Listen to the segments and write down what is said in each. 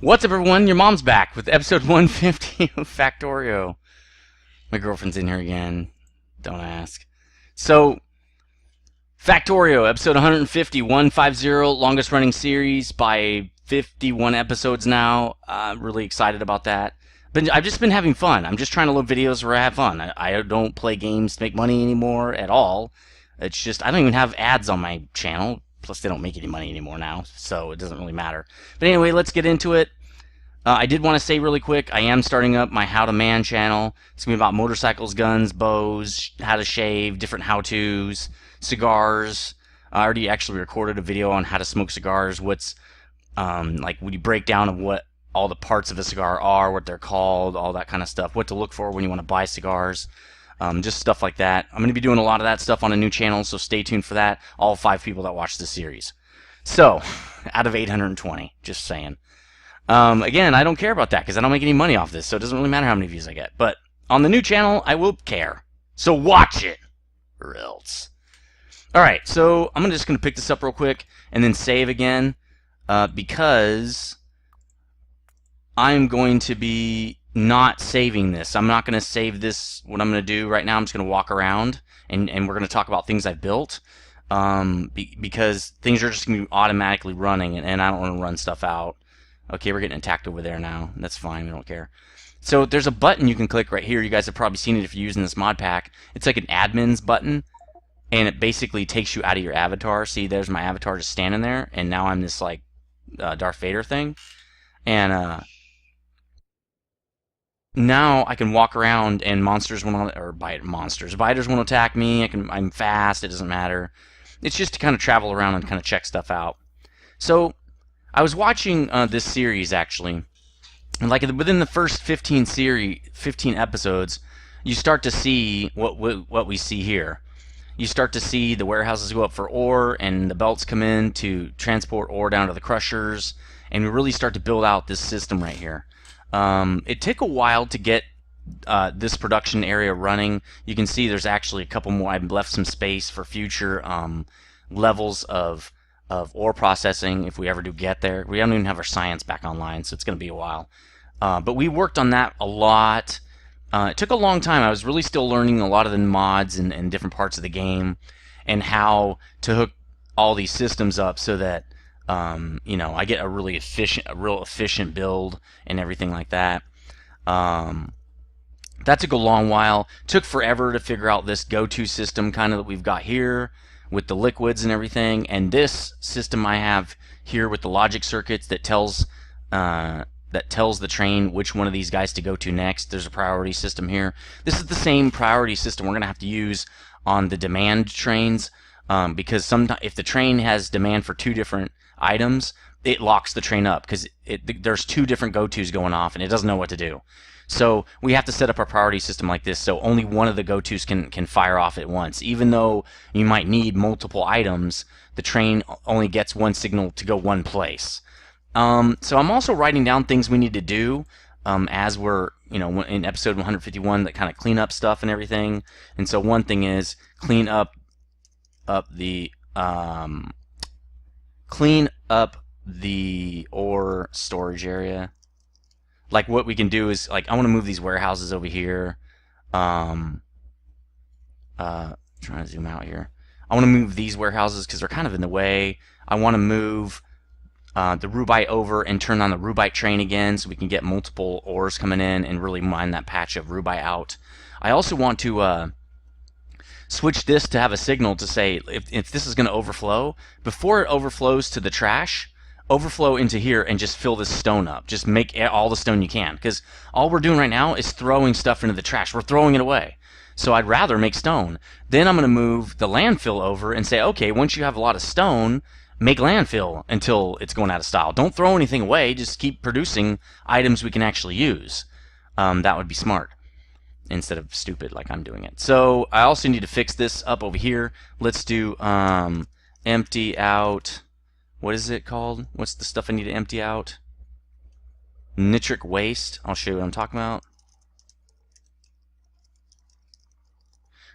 What's up, everyone? Your mom's back with episode 150 of Factorio. My girlfriend's in here again. Don't ask. So, Factorio, episode 150, 150, longest running series by 51 episodes now. Really excited about that. But I've just been having fun. I'm just trying to load videos where I have fun. I don't play games to make money anymore at all. It's just, I don't even have ads on my channel. Plus, they don't make any money anymore now, so it doesn't really matter. But anyway, let's get into it. I did want to say really quick, I am starting up my How to Man channel. It's going to be about motorcycles, guns, bows, how to shave, different how-tos, cigars. I already actually recorded a video on how to smoke cigars, what's, like, when you break down of what all the parts of a cigar are, what they're called, all that kind of stuff, what to look for when you want to buy cigars, just stuff like that. I'm going to be doing a lot of that stuff on a new channel, so stay tuned for that, all 5 people that watch this series. So, out of 820, just saying. Again, I don't care about that because I don't make any money off this, so it doesn't really matter how many views I get. But on the new channel, I will care. So watch it, or else. Alright, so I'm just going to pick this up real quick and then save again because I'm going to be not saving this. I'm not going to save this. What I'm going to do right now, I'm just going to walk around and we're going to talk about things I've built because things are just going to be automatically running and I don't want to run stuff out. Okay, we're getting attacked over there now. That's fine, we don't care. So there's a button you can click right here. You guys have probably seen it if you're using this mod pack. It's like an admin's button, and it basically takes you out of your avatar. See, there's my avatar just standing there, and now I'm this like Darth Vader thing. And now I can walk around, and monsters want to, or biters want to attack me. I'm fast. It doesn't matter. It's just to kind of travel around and kind of check stuff out. So I was watching this series actually, and like within the first 15 episodes, you start to see what we see here. You start to see the warehouses go up for ore, and the belts come in to transport ore down to the crushers, and we really start to build out this system right here. It took a while to get this production area running. You can see there's actually a couple more. I've left some space for future levels of ore processing if we ever do get there. We don't even have our science back online, so it's going to be a while. But we worked on that a lot. It took a long time. I was really still learning a lot of the mods and different parts of the game and how to hook all these systems up so that you know, I get a real efficient build and everything like that. That took a long while. Took forever to figure out this go-to system kind of that we've got here with the liquids and everything, and this system I have here with the logic circuits that tells the train which one of these guys to go to next. There's a priority system here. This is the same priority system we're gonna have to use on the demand trains because sometimes if the train has demand for 2 different items, it locks the train up because there's 2 different go-tos going off and it doesn't know what to do. So we have to set up our priority system like this so only one of the go-tos can fire off at once. Even though you might need multiple items, the train only gets one signal to go one place. So I'm also writing down things we need to do as we're, you know, in episode 151 that kind of clean up stuff and everything. And so one thing is clean up the ore storage area. Like what we can do is, like, I want to move these warehouses over here. Trying to zoom out here. I want to move these warehouses because they're kind of in the way. I want to move the rubite over and turn on the rubite train again so we can get multiple ores coming in and really mine that patch of rubite out. I also want to switch this to have a signal to say if this is going to overflow, before it overflows to the trash, overflow into here and just fill this stone up. Just make all the stone you can, because all we're doing right now is throwing stuff into the trash. We're throwing it away. So I'd rather make stone. Then I'm going to move the landfill over and say, okay, once you have a lot of stone, make landfill until it's going out of style. Don't throw anything away. Just keep producing items we can actually use. That would be smart instead of stupid like I'm doing it. So I also need to fix this up over here. Let's do empty out. What is it called? What's the stuff I need to empty out? Nitric waste. I'll show you what I'm talking about.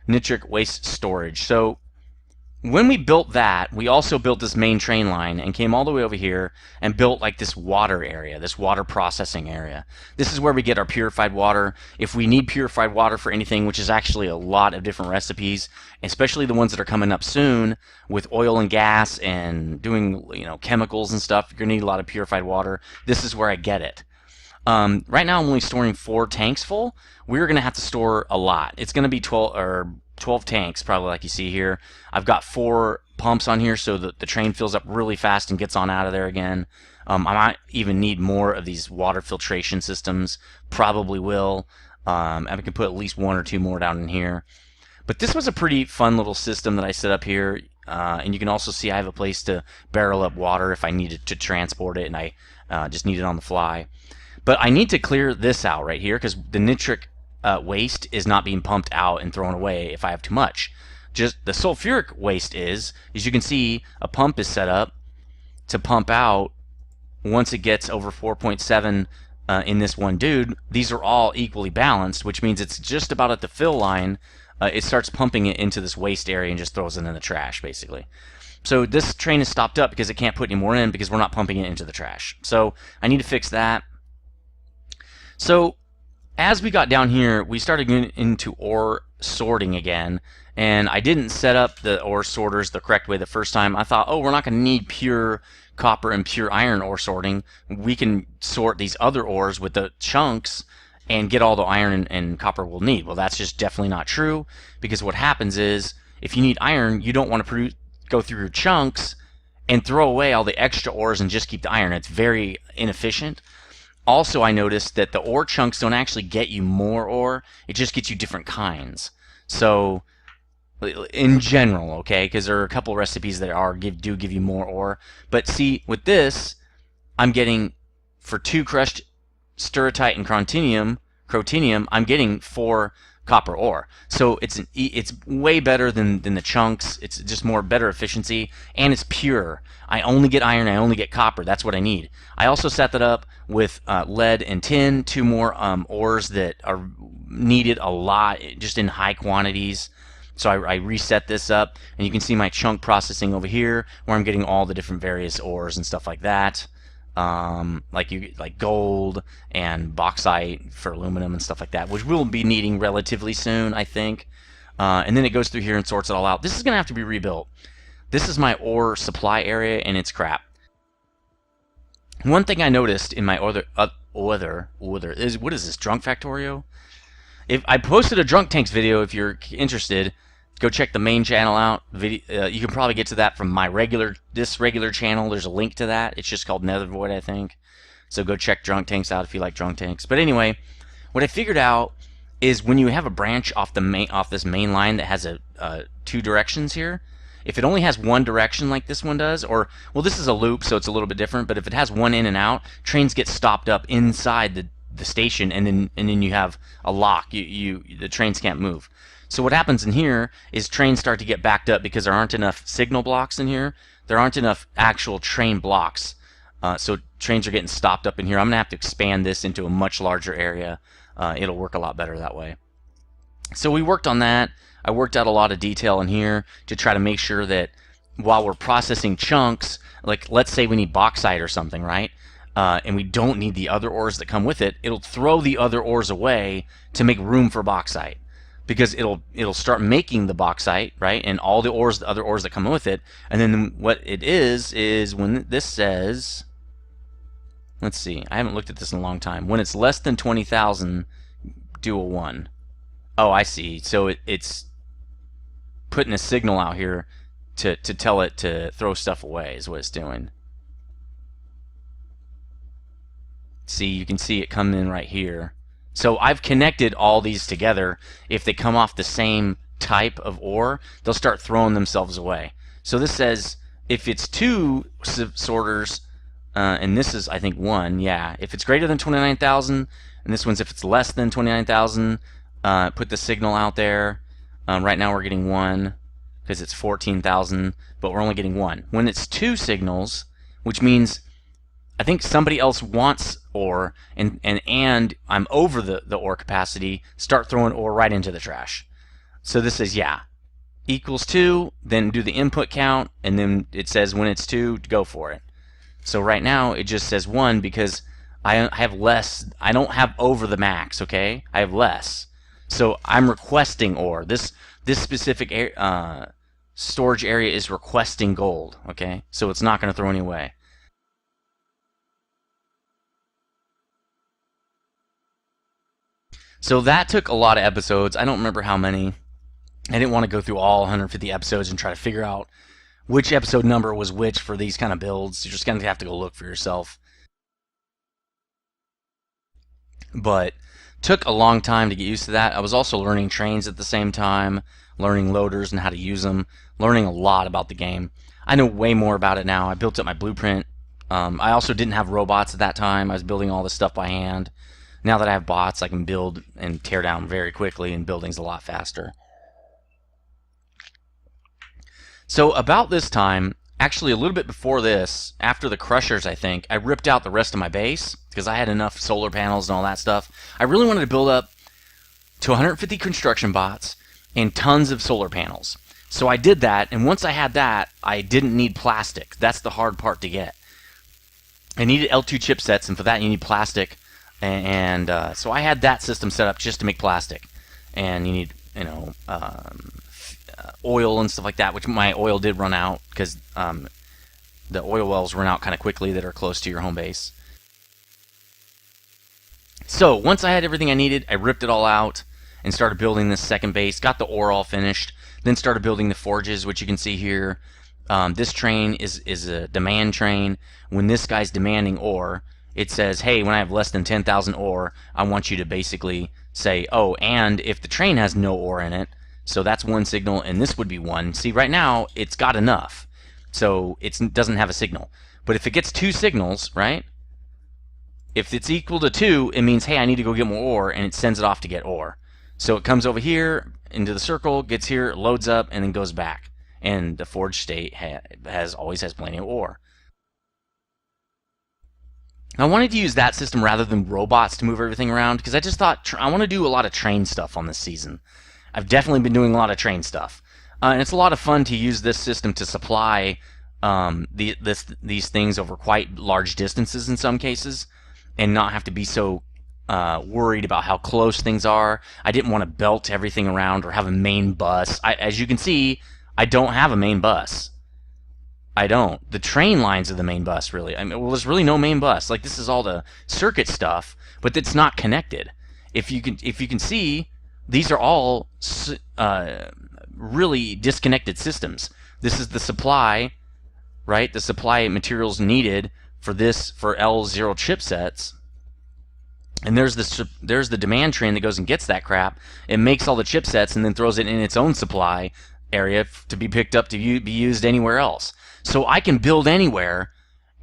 Nitric waste storage. So when we built that, we also built this main train line and came all the way over here and built like this water area, this water processing area. This is where we get our purified water. If we need purified water for anything, which is actually a lot of different recipes, especially the ones that are coming up soon with oil and gas and doing, chemicals and stuff, you're gonna need a lot of purified water. This is where I get it. Right now I'm only storing 4 tanks full. We're going to have to store a lot. It's going to be 12 tanks, probably, like you see here. I've got 4 pumps on here so that the train fills up really fast and gets on out of there again. I might even need more of these water filtration systems. Probably will. I can put at least 1 or 2 more down in here. But this was a pretty fun little system that I set up here. And you can also see I have a place to barrel up water if I needed to transport it and I just need it on the fly. But I need to clear this out right here because the nitric waste is not being pumped out and thrown away if I have too much. Just the sulfuric waste is, as you can see, a pump is set up to pump out once it gets over 4.7 in this one dude. These are all equally balanced, which means it's just about at the fill line. It starts pumping it into this waste area and just throws it in the trash, basically. So this train is stopped up because it can't put any more in because we're not pumping it into the trash. So I need to fix that. So as we got down here, we started getting into ore sorting again, and I didn't set up the ore sorters the correct way the first time. I thought, oh, we're not going to need pure copper and pure iron ore sorting. We can sort these other ores with the chunks and get all the iron and copper we'll need. Well, that's just definitely not true, because what happens is if you need iron, you don't want to go through your chunks and throw away all the extra ores and just keep the iron. It's very inefficient. Also, I noticed that the ore chunks don't actually get you more ore. It just gets you different kinds. So, in general, okay, because there are a couple recipes that do give you more ore. But see, with this, I'm getting, for 2 crushed sturritite and crotinium, I'm getting 4 copper ore. So it's way better than the chunks. It's just better efficiency, and it's pure. I only get iron, I only get copper. That's what I need. I also set that up with lead and tin, 2 more ores that are needed a lot, just in high quantities. So I reset this up, and you can see my chunk processing over here, where I'm getting all the different various ores and stuff like that. Like gold and bauxite for aluminum and stuff like that, which we'll be needing relatively soon, I think. And then it goes through here and sorts it all out. This is going to have to be rebuilt. This is my ore supply area, and it's crap. One thing I noticed in my other is, what is this, Drunk Factorio? If I posted a Drunk Tanks video, if you're interested, go check the main channel out. You can probably get to that from my regular channel. There's a link to that. It's just called Nethervvoid, I think. So go check Drunk Tanks out if you like Drunk Tanks. But anyway, what I figured out is when you have a branch off this main line that has 2 directions here, if it only has one direction like this one does, or, well, this is a loop, so it's a little bit different, but if it has one in and out, trains get stopped up inside the station, and then you have a lock. The trains can't move. So what happens in here is trains start to get backed up because there aren't enough signal blocks in here. There aren't enough actual train blocks. So trains are getting stopped up in here. I'm going to have to expand this into a much larger area. It'll work a lot better that way. So we worked on that. I worked out a lot of detail in here to try to make sure that while we're processing chunks, like let's say we need bauxite or something, right? And we don't need the other ores that come with it, it'll throw the other ores away to make room for bauxite. Because it'll start making the bauxite, right, and all the other ores that come with it, and then what it is when this says, let's see, I haven't looked at this in a long time. When it's less than 20,000, do a 1. Oh, I see. So it's putting a signal out here to tell it to throw stuff away is what it's doing. See, you can see it come in right here. So I've connected all these together. If they come off the same type of ore, they'll start throwing themselves away. So this says if it's 2 sorters, and this is, I think, 1, yeah. If it's greater than 29,000, and this one's if it's less than 29,000, put the signal out there. Right now we're getting 1 because it's 14,000, but we're only getting 1. When it's 2 signals, which means I think somebody else wants ore, and I'm over the ore capacity, start throwing ore right into the trash. So this says, yeah, equals 2, then do the input count, and then it says when it's 2, go for it. So right now it just says 1 because I have less. I don't have over the max, okay? I have less. So I'm requesting ore. This specific storage area is requesting gold, okay? So it's not going to throw any away. So that took a lot of episodes. I don't remember how many. I didn't want to go through all 150 episodes and try to figure out which episode number was which for these kind of builds. You're just going to have to go look for yourself. But took a long time to get used to that. I was also learning trains at the same time, learning loaders and how to use them, learning a lot about the game. I know way more about it now. I built up my blueprint. I also didn't have robots at that time. I was building all this stuff by hand. Now that I have bots, I can build and tear down very quickly, and building's a lot faster. So about this time, actually a little bit before this, after the crushers, I think, I ripped out the rest of my base because I had enough solar panels and all that stuff. I really wanted to build up to 150 construction bots and tons of solar panels. So I did that, and once I had that, I didn't need plastic. That's the hard part to get. I needed L2 chipsets, and for that you need plastic. And so I had that system set up just to make plastic. And you need, oil and stuff like that, which my oil did run out because the oil wells run out kind of quickly that are close to your home base. So once I had everything I needed, I ripped it all out and started building this second base, got the ore all finished, then started building the forges, which you can see here. This train is a demand train. When this guy's demanding ore, it says, hey, when I have less than 10,000 ore, I want you to basically say, oh, and if the train has no ore in it, so that's one signal, and this would be one. See, right now, it's got enough, so it doesn't have a signal. But if it gets 2 signals, right, if it's equal to 2, it means, hey, I need to go get more ore, and it sends it off to get ore. So it comes over here, into the circle, gets here, loads up, and then goes back. And the forge state always has plenty of ore. I wanted to use that system rather than robots to move everything around because I just thought I want to do a lot of train stuff on this season. I've definitely been doing a lot of train stuff. And it's a lot of fun to use this system to supply these things over quite large distances in some cases and not have to be so worried about how close things are. I didn't want to belt everything around or have a main bus. As you can see, I don't have a main bus. I don't. The train lines are the main bus, really. I mean, well, there's really no main bus. Like, this is all the circuit stuff, but it's not connected. If you can see, these are all really disconnected systems. This is the supply, right? The supply materials needed for L0 chipsets. And there's the demand train that goes and gets that crap. It makes all the chipsets and then throws it in its own supply area to be picked up to be used anywhere else. So I can build anywhere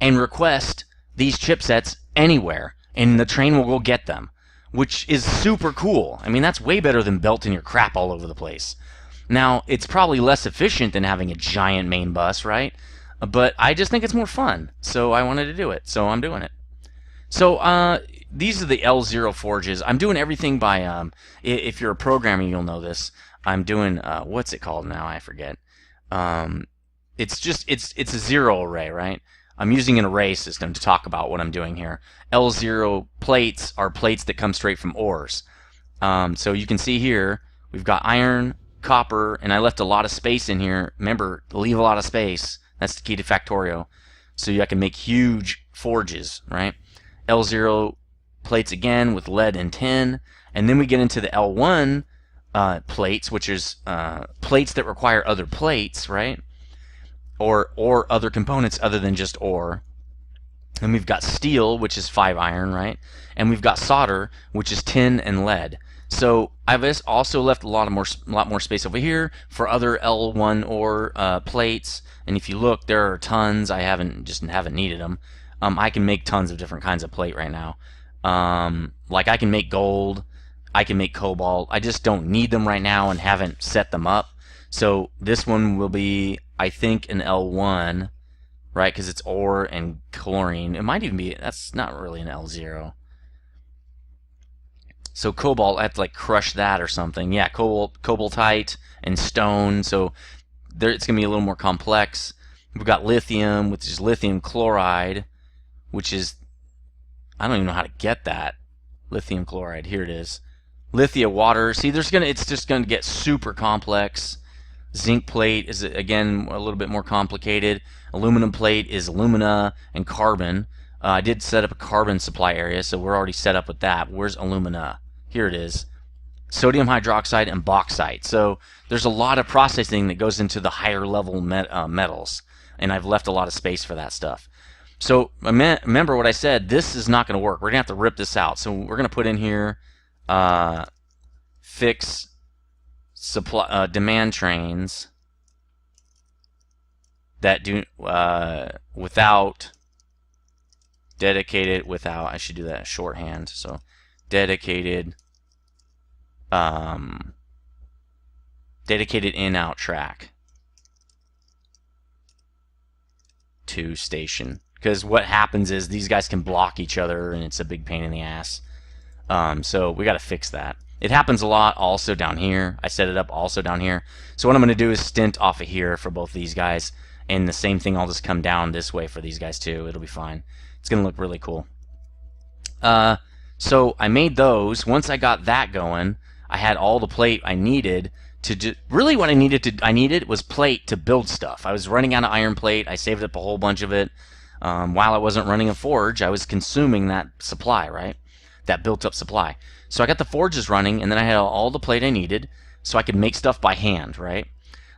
and request these chipsets anywhere, and the train will go get them, which is super cool. I mean, that's way better than belting your crap all over the place. Now, it's probably less efficient than having a giant main bus, right? But I just think it's more fun, so I wanted to do it, so I'm doing it. So these are the L0 forges. I'm doing everything by, if you're a programmer, you'll know this. I'm doing, what's it called now? I forget. It's a zero array, right? I'm using an array system to talk about what I'm doing here. L0 plates are plates that come straight from ores. So you can see here, we've got iron, copper, and I left a lot of space in here. Remember, leave a lot of space. That's the key to Factorio. So I can make huge forges, right? L0 plates again with lead and tin. And then we get into the L1 plates, which is plates that require other plates, right? Or other components other than just ore. And we've got steel, which is 5 iron, right? And we've got solder, which is tin and lead. So I've also left a lot more space over here for other L1 ore plates. And if you look, there are tons. I haven't needed them. I can make tons of different kinds of plate right now. Like I can make gold, I can make cobalt. I just don't need them right now and haven't set them up. So this one will be, I think, an L1, right? Because it's ore and chlorine. It might even be, that's not really an L0. So cobalt, I have to like crush that or something. Yeah, cobaltite and stone. So there, it's going to be a little more complex. We've got lithium, which is lithium chloride, which is, I don't even know how to get that. Lithium chloride, here it is. Lithia water. See, it's just going to get super complex. Zinc plate is, again, a little bit more complicated. Aluminum plate is alumina and carbon. I did set up a carbon supply area, so we're already set up with that. Where's alumina? Here it is. Sodium hydroxide and bauxite. So there's a lot of processing that goes into the higher level metals, and I've left a lot of space for that stuff. So remember what I said, this is not going to work. We're going to have to rip this out. So we're going to put in here fix supply demand trains that do without dedicated without, I should do that shorthand. So dedicated dedicated in-out track to station. Because what happens is these guys can block each other, and it's a big pain in the ass. So we got to fix that. It happens a lot also down here. I set it up also down here. So what I'm going to do is stint off of here for both these guys, and the same thing, I'll just come down this way for these guys too. It'll be fine. It's going to look really cool. So I made those. Once I got that going, I had all the plate I needed to really what I needed was plate to build stuff. I was running out of iron plate. I saved up a whole bunch of it. While I wasn't running a forge, I was consuming that supply, right? That built up supply. So I got the forges running, and then I had all the plate I needed so I could make stuff by hand, right?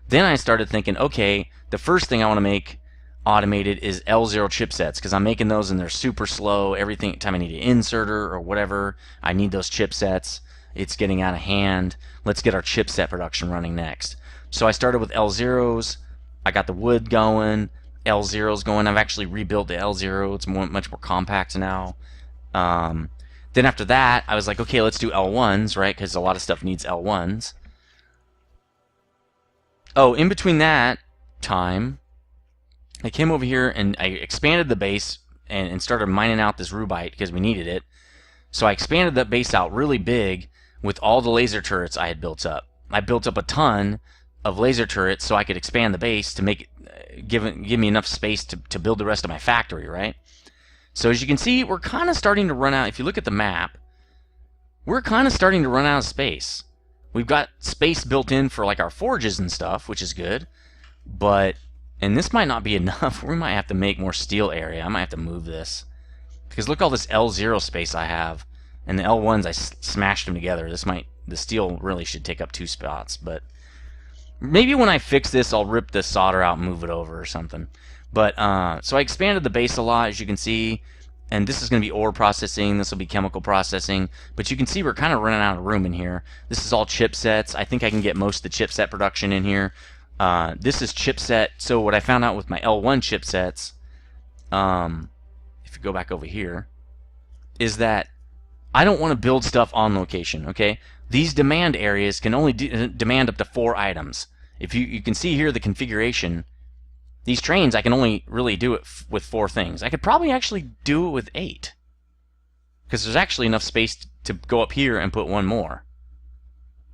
Then I started thinking, okay, the first thing I want to make automated is L0 chipsets, because I'm making those and they're super slow. Every time I need an inserter or whatever, I need those chipsets. It's getting out of hand. Let's get our chipset production running next. So I started with L0s. I got the wood going. L0's going. I've actually rebuilt the L0. It's much more compact now. Then after that, I was like, okay, let's do L1s, right? Because a lot of stuff needs L1s. Oh, in between that time, I came over here and I expanded the base and started mining out this rubite because we needed it. So I expanded that base out really big with all the laser turrets I had built up. I built up a ton of laser turrets so I could expand the base to make it, give me enough space to build the rest of my factory, right? So as you can see, we're kind of starting to run out. If you look at the map, we're kind of starting to run out of space. We've got space built in for like our forges and stuff, which is good. But, and this might not be enough. We might have to make more steel area. I might have to move this. Because look all this L0 space I have. And the L1s, I smashed them together. The steel really should take up 2 spots. But maybe when I fix this, I'll rip the solder out and move it over or something. But, so I expanded the base a lot, as you can see. And this is going to be ore processing. This will be chemical processing. But you can see we're kind of running out of room in here. This is all chipsets. I think I can get most of the chipset production in here. This is chipset. So what I found out with my L1 chipsets, if you go back over here, is that I don't want to build stuff on location, okay? These demand areas can only demand up to 4 items. If you can see here the configuration, these trains, I can only really do it with 4 things. I could probably actually do it with 8. Because there's actually enough space to go up here and put 1 more.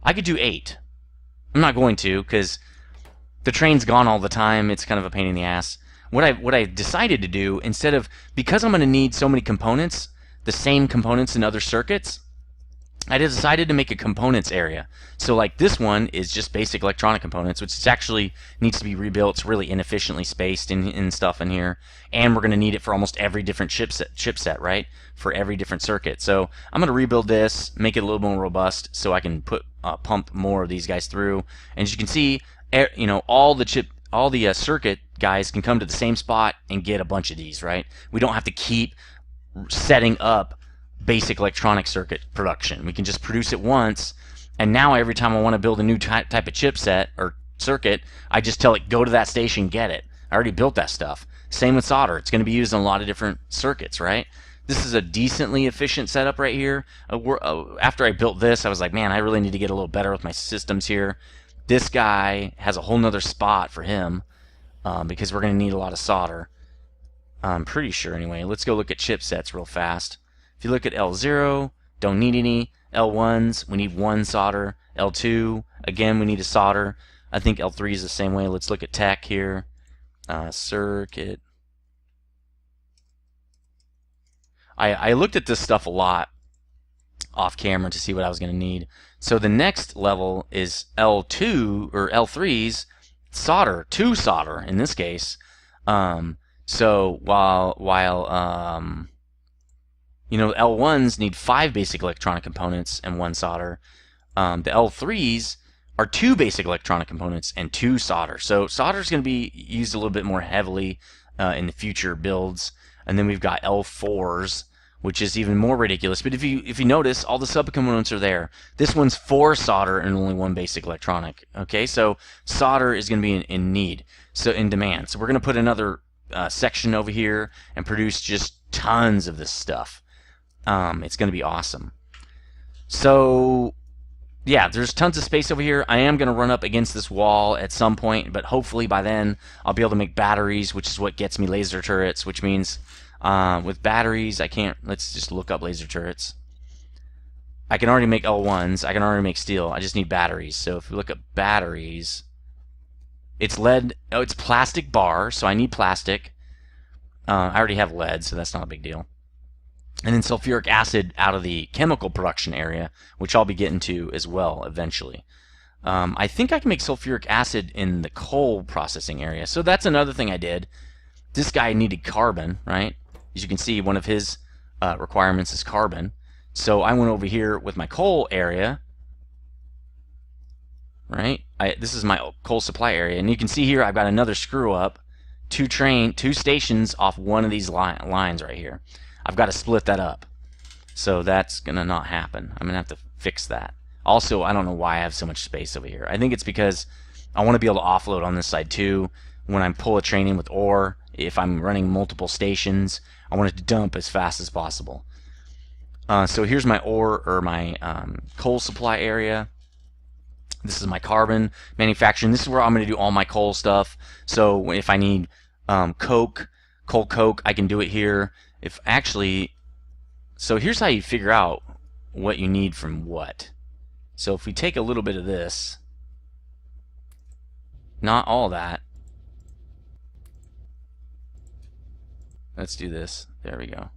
I could do 8. I'm not going to, because the train's gone all the time. It's kind of a pain in the ass. What I decided to do, instead of, because I'm going to need so many components, the same components in other circuits, I decided to make a components area. So like this one is just basic electronic components, which is actually needs to be rebuilt. It's really inefficiently spaced in stuff in here. And we're going to need it for almost every different chipset, right? For every different circuit. So I'm going to rebuild this, make it a little more robust so I can pump more of these guys through. And as you can see, you know, all the circuit guys can come to the same spot and get a bunch of these, right? We don't have to keep setting up basic electronic circuit production. We can just produce it once, and now every time I want to build a new type of chipset or circuit, I just tell it, go to that station, get it. I already built that stuff. Same with solder. It's going to be used in a lot of different circuits, right? This is a decently efficient setup right here. After I built this, I was like, man, I really need to get a little better with my systems here. This guy has a whole nother spot for him because we're going to need a lot of solder. I'm pretty sure anyway. Let's go look at chipsets real fast. If you look at L0, don't need any. L1s, we need 1 solder. L2, again, we need a solder. I think L3 is the same way. Let's look at tech here. Circuit. I looked at this stuff a lot off camera to see what I was going to need. So the next level is L2 or L3's solder, 2 solder in this case. So while you know, L1s need 5 basic electronic components and 1 solder, the L3s are 2 basic electronic components and 2 solder. So solder is going to be used a little bit more heavily in the future builds. And then we've got L4s, which is even more ridiculous. But if you notice, all the subcomponents are there. This one's 4 solder and only 1 basic electronic. Okay, so solder is going to be in need, so in demand. So we're going to put another section over here and produce just tons of this stuff. It's going to be awesome. So yeah, there's tons of space over here. I am going to run up against this wall at some point, but hopefully by then I'll be able to make batteries, which is what gets me laser turrets, which means with batteries I can't. Let's just look up laser turrets. I can already make L1s. I can already make steel. I just need batteries. So if we look at batteries, it's lead. Oh, it's plastic bar, so I need plastic. I already have lead, so that's not a big deal. And then sulfuric acid out of the chemical production area, which I'll be getting to as well eventually. I think I can make sulfuric acid in the coal processing area. So that's another thing I did. This guy needed carbon, right? As you can see, one of his requirements is carbon. So I went over here with my coal area, right? This is my coal supply area. And you can see here I've got another screw up, 2 stations off one of these lines right here. I've got to split that up. So that's going to not happen. I'm going to have to fix that. Also, I don't know why I have so much space over here. I think it's because I want to be able to offload on this side too. When I pull a train in with ore, if I'm running multiple stations, I want it to dump as fast as possible. So here's my ore or my coal supply area. This is my carbon manufacturing. This is where I'm going to do all my coal stuff. So if I need coal coke, I can do it here. If actually, so here's how you figure out what you need from what. So if we take a little bit of this, not all that, let's do this. There we go.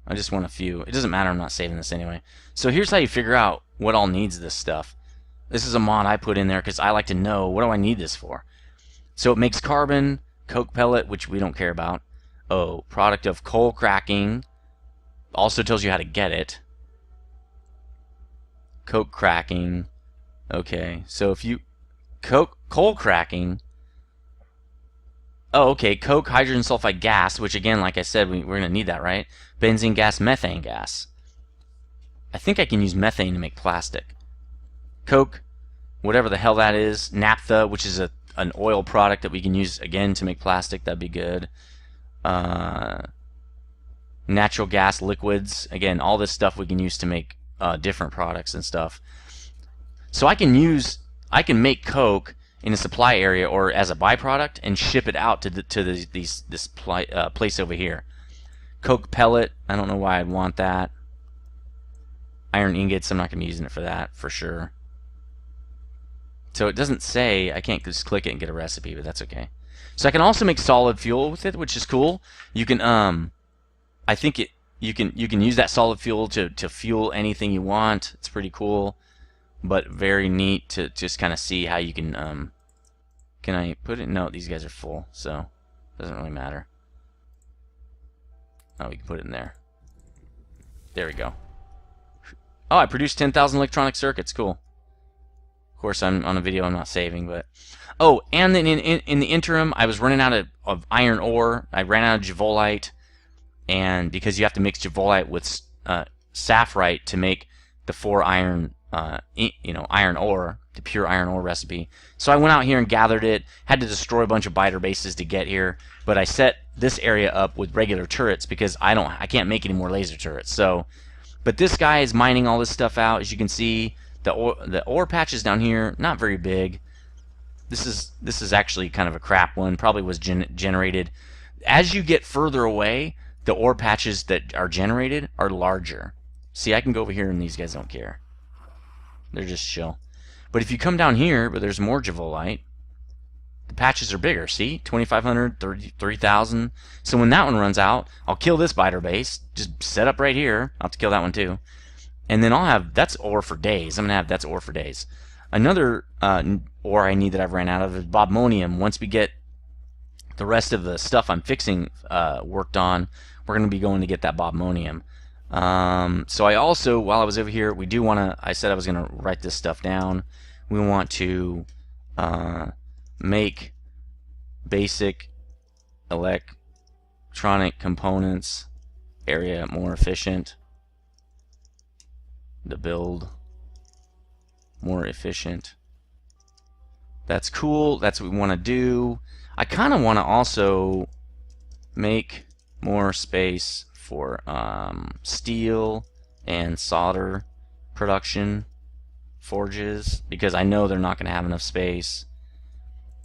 I just want a few. It doesn't matter, I'm not saving this anyway. So here's how you figure out what all needs this stuff. This is a mod I put in there because I like to know what do I need this for. So it makes carbon, coke pellet, which we don't care about. Oh, product of coal cracking. Also tells you how to get it. Coke cracking. Okay, so if you coal cracking. Oh, okay, coke, hydrogen sulfide gas, which again, like I said, we're going to need that, right? Benzene gas, methane gas. I think I can use methane to make plastic. Coke, whatever the hell that is. Naphtha, which is an oil product that we can use again to make plastic. That'd be good. Natural gas liquids, again, all this stuff we can use to make different products and stuff. So I can make coke in a supply area or as a byproduct and ship it out to this place over here. Coke pellet, I don't know why I'd want that. Iron ingots, I'm not going to be using it for that for sure. So it doesn't say, I can't just click it and get a recipe, but that's okay. So I can also make solid fuel with it, which is cool. You can I think you can use that solid fuel to fuel anything you want. It's pretty cool, but very neat to just kind of see how you can I put it? No, these guys are full, so it doesn't really matter. Oh, we can put it in there. There we go. Oh, I produced 10,000 electronic circuits. Cool. Of course, I'm on a video I'm not saving, but oh, and then in the interim, I was running out of iron ore. I ran out of javolite, and because you have to mix javolite with sapphirite to make the 4 iron, iron ore, the pure iron ore recipe. So I went out here and gathered it. Had to destroy a bunch of biter bases to get here, but I set this area up with regular turrets because I can't make any more laser turrets. So, but this guy is mining all this stuff out. As you can see, the ore patches down here, not very big. This is actually kind of a crap one. Probably was generated. As you get further away, the ore patches that are generated are larger. See, I can go over here and these guys don't care. They're just chill. But if you come down here, but there's more javolite, the patches are bigger. See, 2,500, 3,000. So when that one runs out, I'll kill this biter base. Just set up right here. I'll have to kill that one too. And then I'll have, that's ore for days. I'm going to have, that's ore for days. Another ore I need that I've ran out of is bobmonium. Once we get the rest of the stuff I'm fixing worked on, we're going to be going to get that bobmonium. So I also, while I was over here, we do want to, I said I was going to write this stuff down. We want to make basic electronic components area more efficient. The build more efficient. That's cool. That's what we want to do. I kind of want to also make more space for steel and solder production forges, because I know they're not going to have enough space.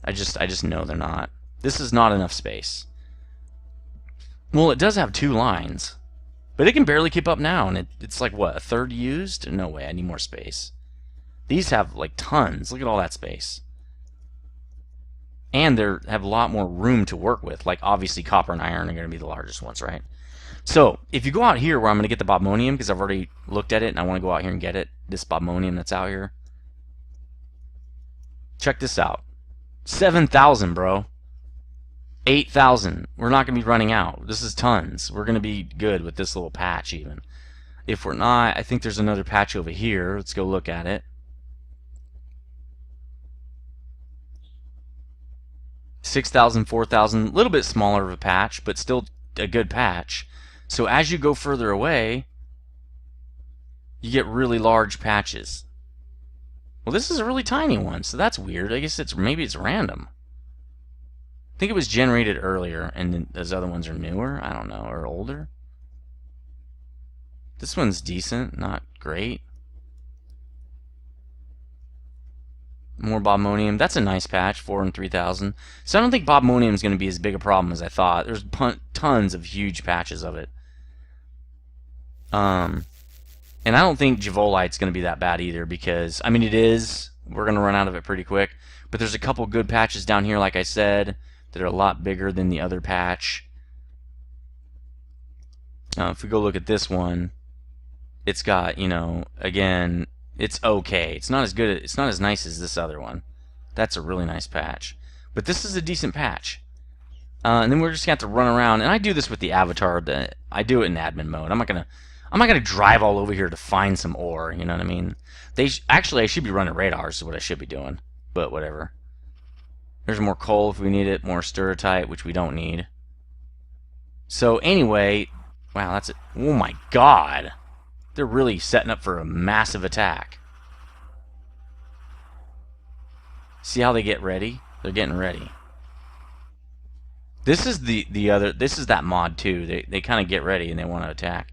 I just know they're not. This is not enough space. Well, it does have 2 lines, but it can barely keep up now, and it's like, what, a third used? No way, I need more space. These have like tons. Look at all that space. And they have a lot more room to work with. Like, obviously copper and iron are going to be the largest ones, right? So if you go out here where I'm going to get the bobmonium, because I've already looked at it and I want to go out here and get it, this bobmonium that's out here. Check this out. 7,000, bro. 8,000. We're not going to be running out. This is tons. We're going to be good with this little patch even. If we're not, I think there's another patch over here. Let's go look at it. 6,000, 4,000, a little bit smaller of a patch, but still a good patch. So as you go further away, you get really large patches. Well, this is a really tiny one, so that's weird. I guess maybe it's random. I think it was generated earlier, and those other ones are newer. I don't know, or older. This one's decent, not great. More bobmonium. That's a nice patch, 4 and 3,000. So I don't think bobmonium is going to be as big a problem as I thought. There's tons of huge patches of it. And I don't think Javolite's going to be that bad either, because, I mean, it is. We're going to run out of it pretty quick. But there's a couple good patches down here, like I said, that are a lot bigger than the other patch. If we go look at this one, it's got, you know, again, it's okay. It's not as good. It's not as nice as this other one. That's a really nice patch. But this is a decent patch. And then we're just going to have to run around. And I do this with the avatar. I do it in admin mode. I'm not gonna drive all over here to find some ore. You know what I mean? Actually, I should be running radars. Is what I should be doing. But whatever. There's more coal if we need it. More sturritite, which we don't need. So anyway, wow, that's it. Oh my God. They're really setting up for a massive attack. See how they get ready? They're getting ready. This is this is that mod too. They kind of get ready and they want to attack.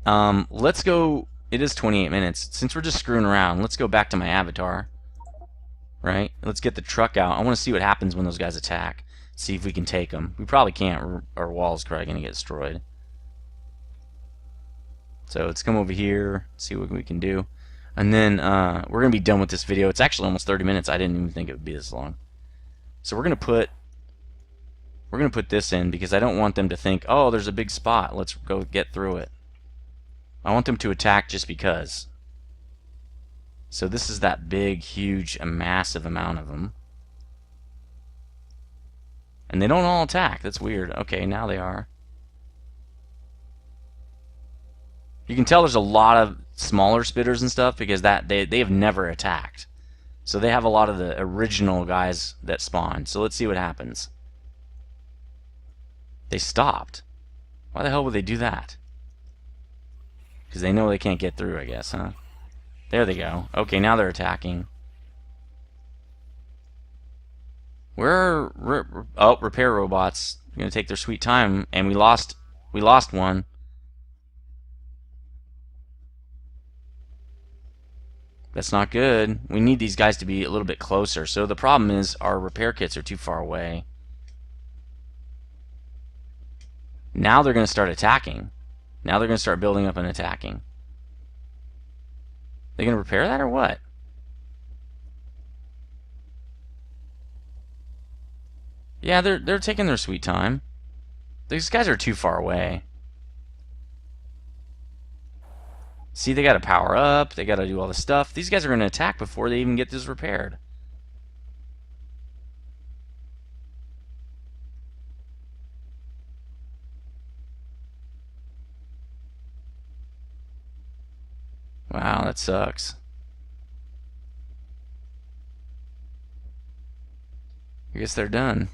Let's go. It is 28 minutes. Since we're just screwing around, let's go back to my avatar. Right? Let's get the truck out. I want to see what happens when those guys attack. See if we can take them. We probably can't. Our wall's probably going to get destroyed. So let's come over here, see what we can do. And then we're going to be done with this video. It's actually almost 30 minutes. I didn't even think it would be this long. So we're going to put this in because I don't want them to think, oh, there's a big spot. Let's go get through it. I want them to attack just because. So this is that big, huge, massive amount of them. And they don't all attack. That's weird. Okay, now they are. You can tell there's a lot of smaller spitters and stuff because they have never attacked. So they have a lot of the original guys that spawned. So let's see what happens. They stopped. Why the hell would they do that? Because they know they can't get through, I guess, huh? There they go. Okay, now they're attacking. Where are repair robots? They're gonna take their sweet time, and we lost one. That's not good. We need these guys to be a little bit closer. So the problem is our repair kits are too far away. Now they're going to start attacking. Now they're going to start building up and attacking. They going to repair that or what? Yeah, they're taking their sweet time. These guys are too far away. See, they got to power up. They got to do all this stuff. These guys are going to attack before they even get this repaired. Wow, that sucks. I guess they're done.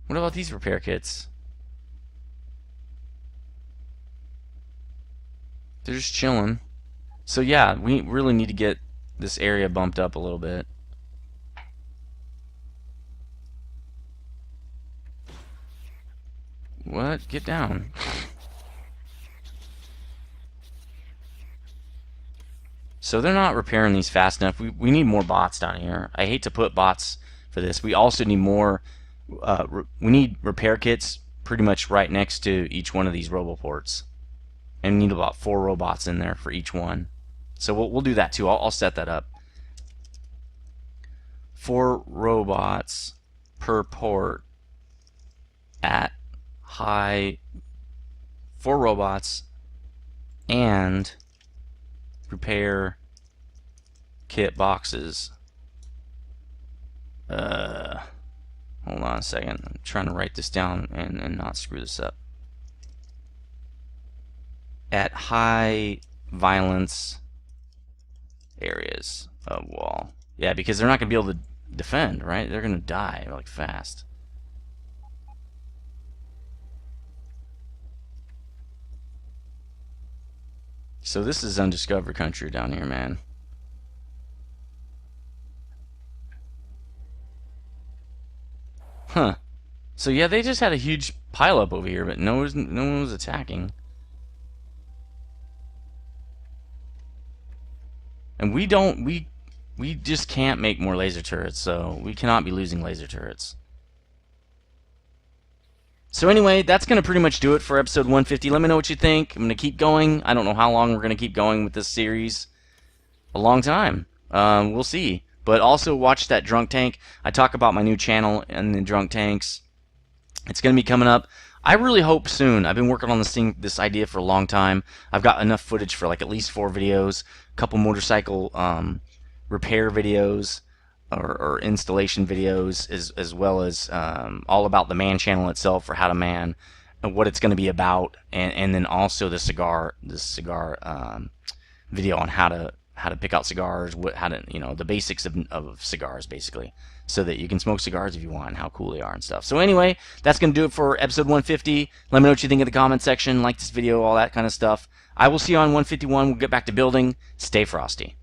What about these repair kits? They're just chilling. So yeah, we really need to get this area bumped up a little bit. What? Get down. So they're not repairing these fast enough. We need more bots down here. I hate to put bots for this. We also need more. We need repair kits pretty much right next to each one of these roboports, and we need about 4 robots in there for each one. So we'll do that too. I'll set that up. 4 robots per port at high. 4 robots and repair kit boxes. Hold on a second. I'm trying to write this down and not screw this up. At high violence areas of wall. Yeah, because they're not going to be able to defend, right? They're going to die like fast. So this is undiscovered country down here, man. Huh. So yeah, they just had a huge pileup over here, but no one was attacking. And we just can't make more laser turrets, so we cannot be losing laser turrets. So anyway, that's going to pretty much do it for episode 150. Let me know what you think. I'm going to keep going. I don't know how long we're going to keep going with this series. A long time. We'll see. But also watch that drunk tank. I talk about my new channel and the drunk tanks. It's going to be coming up. I really hope soon. I've been working on this idea for a long time. I've got enough footage for like at least 4 videos, a couple motorcycle repair videos, or installation videos, as well as all about the man channel itself, for how to man, and what it's going to be about, and then also the cigar video on how to pick out cigars, how to, the basics of cigars, basically, so that you can smoke cigars if you want, and how cool they are and stuff. So anyway, that's going to do it for episode 150. Let me know what you think in the comment section. Like this video, all that kind of stuff. I will see you on 151. We'll get back to building. Stay frosty.